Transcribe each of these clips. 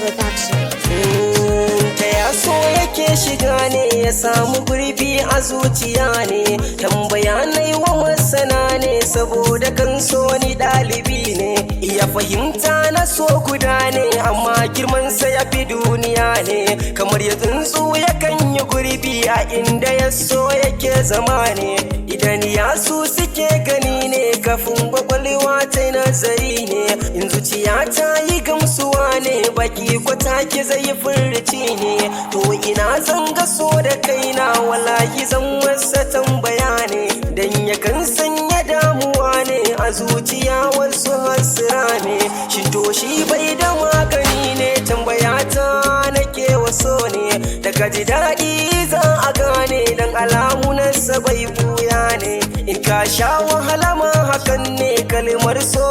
Production. Ta ya so yake shiga ne ya samu gurbi a zuciya ne, tambaya na yi wa masana ne saboda kan so ni ɗalibi ne, iya fahimta na so guda ne amma girmansa ya fi duniya ne, kamar ya tsuntsu yakan yi gurbi a inda ya so yake zama ne, idan ya su suke gani ne kafin kwakwalwa ta nazari ne, in zuciya ta yi gamsuwa ne baki kwata ki zai furci ne, to ina zan ga so da kaina wallahi zan wasa tambaya ne, dan yakan sanya damuwa ne a zuciya wasu hasira ne, shi to shi bai da magani ne tambaya ta nake waso ne, daga ji daɗi za a gane dan alamu nasa bai buya ne, in ka sha wahala ma hakan ne kalmar so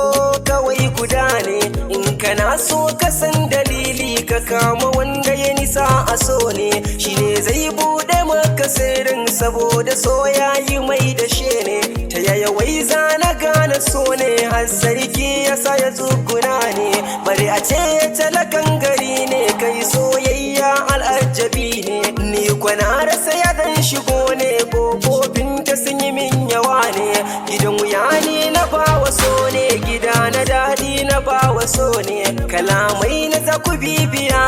kawai guda ne, in kana so ka san dalili ka kama wanda ya nisa a so ne, shi ne zai bude maka sirrin saboda so yayi mai da she ne, ta yaya wai zana gane so ne har sarki yasa ya zuguna ne, bari a ce talakan gari ne kai soyayya al'ajabi ne, ni kwana rasa ya dan shigo ne kofofin ta sun yi min yawa ne, gidan wuya ne na bawa so ne, gida na daɗi na bawa so ne, kalamai na za ku bibiya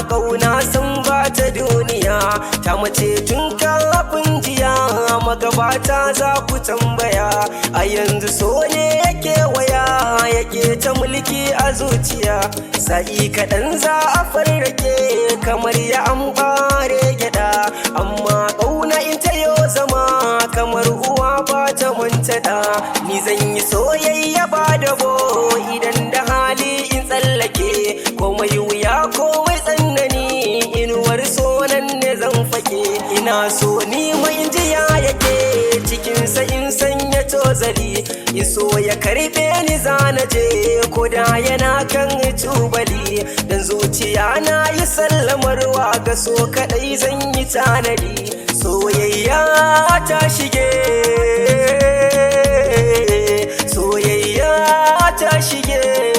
kauna sun ba ta duniya, ta mace tun kafin jiya magabata za ku tambaya, a yanzu so ne yake waya yake ta mulki a zuciya, sa'i kaɗan za a farrake kamar ya an bare gyaɗa, amma ƙauna in ta yo zama kamar uwa ba ta mantada, ni zan yi soyayya ba da bo idan da hali in tsallake, komai wuya komai tsanani inuwar sonan ne zan fake, ina so ni mai jiya yake cikinsa in sanya tozali, in so ya karbe ni zana je ko da yana kan tubali, dan zuciya na yi sallamarwa ga so kadai zan yi tanadi, soyayya ta shige, soyayya ta shige.